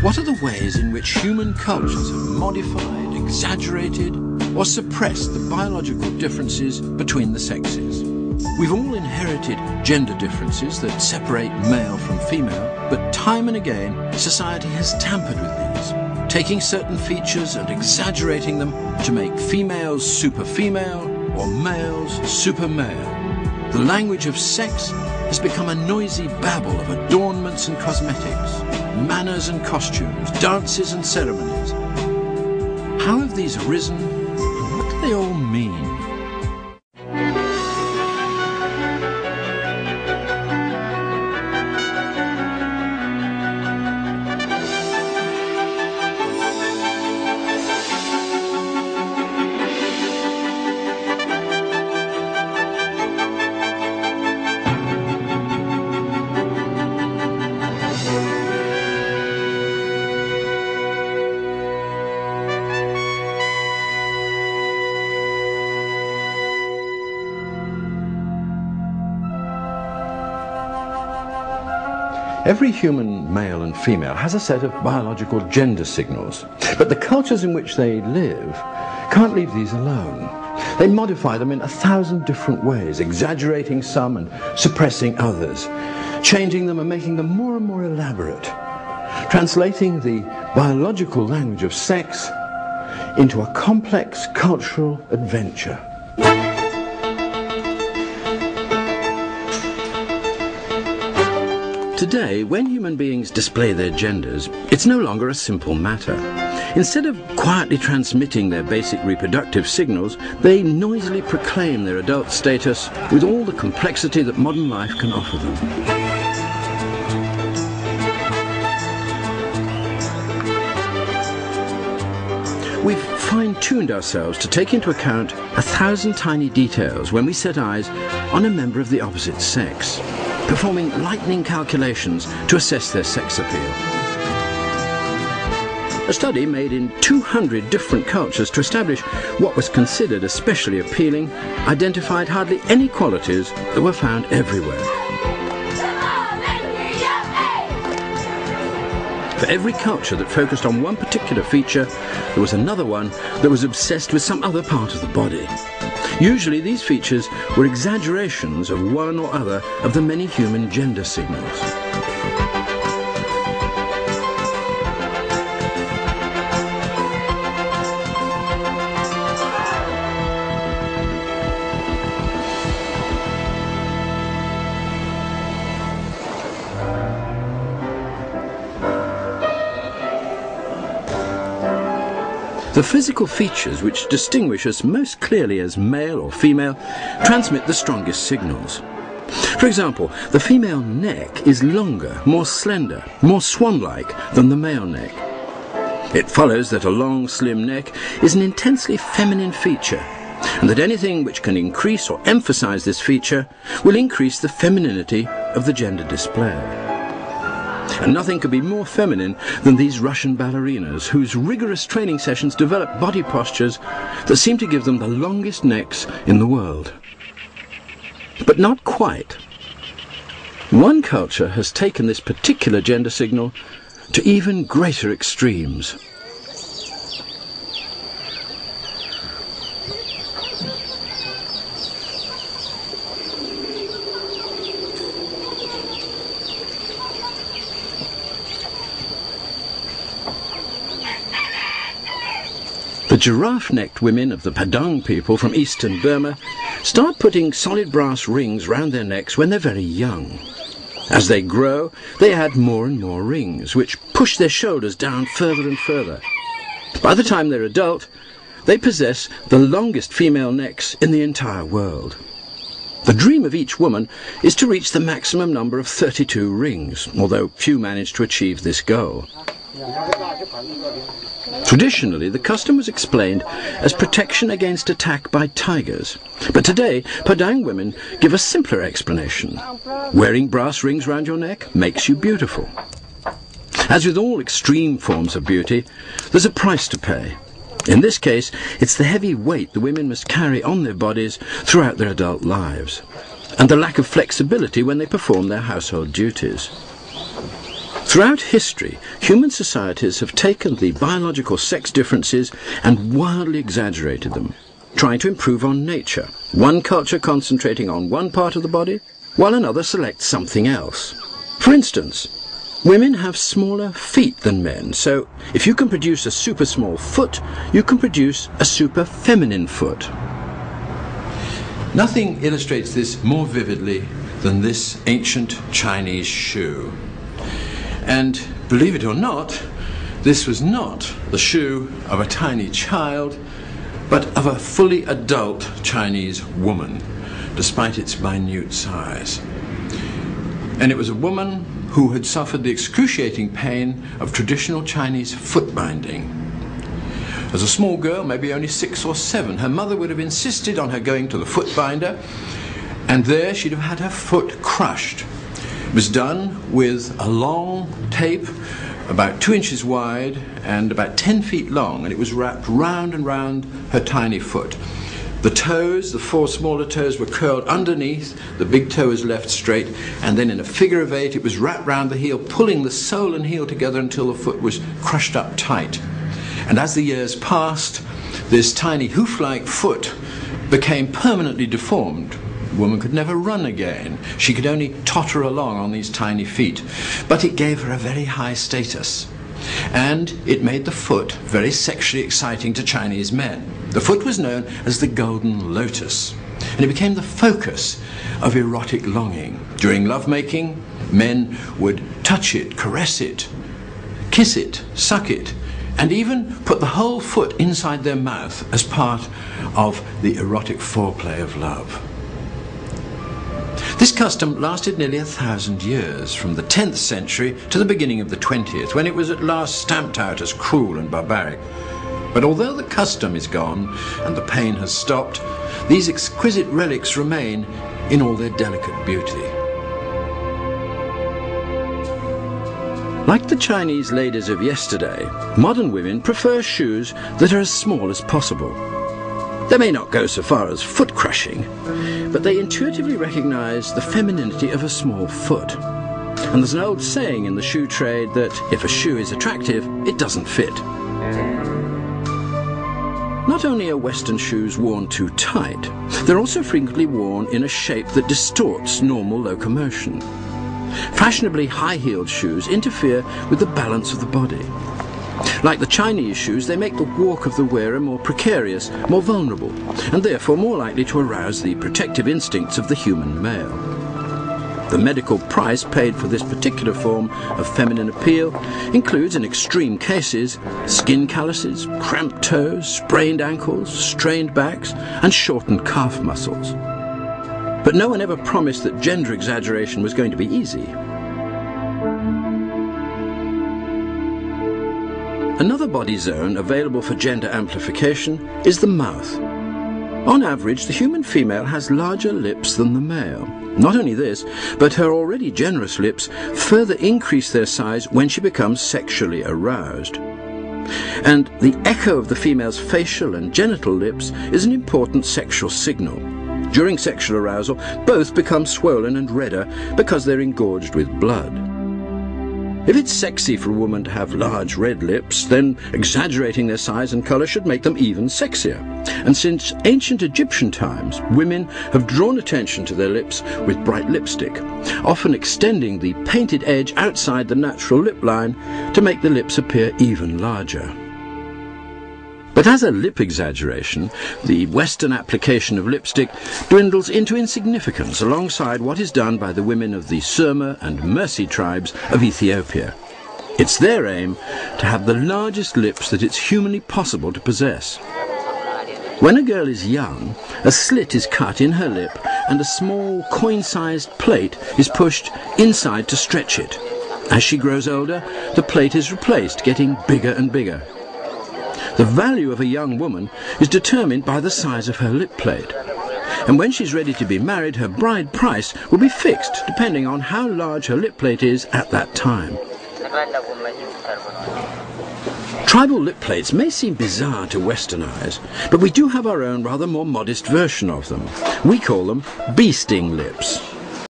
What are the ways in which human cultures have modified, exaggerated, or suppressed the biological differences between the sexes? We've all inherited gender differences that separate male from female, but time and again, society has tampered with these, taking certain features and exaggerating them to make females super female or males super male. The language of sex has become a noisy babble of adornments and cosmetics, manners and costumes, dances and ceremonies. How have these arisen, and what do they all mean? Every human male and female has a set of biological gender signals, but the cultures in which they live can't leave these alone. They modify them in 1,000 different ways, exaggerating some and suppressing others, changing them and making them more and more elaborate, translating the biological language of sex into a complex cultural adventure. Today, when human beings display their genders, it's no longer a simple matter. Instead of quietly transmitting their basic reproductive signals, they noisily proclaim their adult status with all the complexity that modern life can offer them. We've fine-tuned ourselves to take into account 1,000 tiny details when we set eyes on a member of the opposite sex, performing lightning calculations to assess their sex appeal. A study made in 200 different cultures to establish what was considered especially appealing identified hardly any qualities that were found everywhere. For every culture that focused on one particular feature, there was another one that was obsessed with some other part of the body. Usually these features were exaggerations of one or other of the many human gender signals. The physical features which distinguish us most clearly as male or female transmit the strongest signals. For example, the female neck is longer, more slender, more swan-like than the male neck. It follows that a long, slim neck is an intensely feminine feature, and that anything which can increase or emphasize this feature will increase the femininity of the gender display. And nothing could be more feminine than these Russian ballerinas, whose rigorous training sessions develop body postures that seem to give them the longest necks in the world. But not quite. One culture has taken this particular gender signal to even greater extremes. The giraffe-necked women of the Padang people from eastern Burma start putting solid brass rings round their necks when they're very young. As they grow, they add more and more rings, which push their shoulders down further and further. By the time they're adult, they possess the longest female necks in the entire world. The dream of each woman is to reach the maximum number of 32 rings, although few manage to achieve this goal. Traditionally, the custom was explained as protection against attack by tigers. But today, Padang women give a simpler explanation. Wearing brass rings round your neck makes you beautiful. As with all extreme forms of beauty, there's a price to pay. In this case, it's the heavy weight the women must carry on their bodies throughout their adult lives, and the lack of flexibility when they perform their household duties. Throughout history, human societies have taken the biological sex differences and wildly exaggerated them, trying to improve on nature, one culture concentrating on one part of the body, while another selects something else. For instance, women have smaller feet than men, so if you can produce a super small foot, you can produce a super feminine foot. Nothing illustrates this more vividly than this ancient Chinese shoe. And believe it or not, this was not the shoe of a tiny child, but of a fully adult Chinese woman, despite its minute size. And it was a woman who had suffered the excruciating pain of traditional Chinese foot binding. As a small girl, maybe only 6 or 7, her mother would have insisted on her going to the foot binder, and there she'd have had her foot crushed. It was done with a long tape about 2 inches wide and about 10 feet long, and it was wrapped round and round her tiny foot. The toes, the 4 smaller toes, were curled underneath, the big toe was left straight, and then in a figure of 8 it was wrapped round the heel, pulling the sole and heel together until the foot was crushed up tight. And as the years passed, this tiny hoof-like foot became permanently deformed. The woman could never run again. She could only totter along on these tiny feet. But it gave her a very high status. And it made the foot very sexually exciting to Chinese men. The foot was known as the golden lotus, and it became the focus of erotic longing. During lovemaking, men would touch it, caress it, kiss it, suck it, and even put the whole foot inside their mouth as part of the erotic foreplay of love. This custom lasted nearly 1,000 years, from the 10th century to the beginning of the 20th, when it was at last stamped out as cruel and barbaric. But although the custom is gone and the pain has stopped, these exquisite relics remain in all their delicate beauty. Like the Chinese ladies of yesterday, modern women prefer shoes that are as small as possible. They may not go so far as foot crushing, but they intuitively recognize the femininity of a small foot. And there's an old saying in the shoe trade that if a shoe is attractive, it doesn't fit. Not only are Western shoes worn too tight, they're also frequently worn in a shape that distorts normal locomotion. Fashionably high-heeled shoes interfere with the balance of the body. Like the Chinese shoes, they make the walk of the wearer more precarious, more vulnerable, and therefore more likely to arouse the protective instincts of the human male. The medical price paid for this particular form of feminine appeal includes, in extreme cases, skin calluses, cramped toes, sprained ankles, strained backs, and shortened calf muscles. But no one ever promised that gender exaggeration was going to be easy. Another body zone available for gender amplification is the mouth. On average, the human female has larger lips than the male. Not only this, but her already generous lips further increase their size when she becomes sexually aroused. And the echo of the female's facial and genital lips is an important sexual signal. During sexual arousal, both become swollen and redder because they're engorged with blood. If it's sexy for a woman to have large red lips, then exaggerating their size and colour should make them even sexier. And since ancient Egyptian times, women have drawn attention to their lips with bright lipstick, often extending the painted edge outside the natural lip line to make the lips appear even larger. But as a lip exaggeration, the Western application of lipstick dwindles into insignificance alongside what is done by the women of the Surma and Mercy tribes of Ethiopia. It's their aim to have the largest lips that it's humanly possible to possess. When a girl is young, a slit is cut in her lip and a small coin-sized plate is pushed inside to stretch it. As she grows older, the plate is replaced, getting bigger and bigger. The value of a young woman is determined by the size of her lip plate. And when she's ready to be married, her bride price will be fixed depending on how large her lip plate is at that time. Tribal lip plates may seem bizarre to Western eyes, but we do have our own rather more modest version of them. We call them bee sting lips.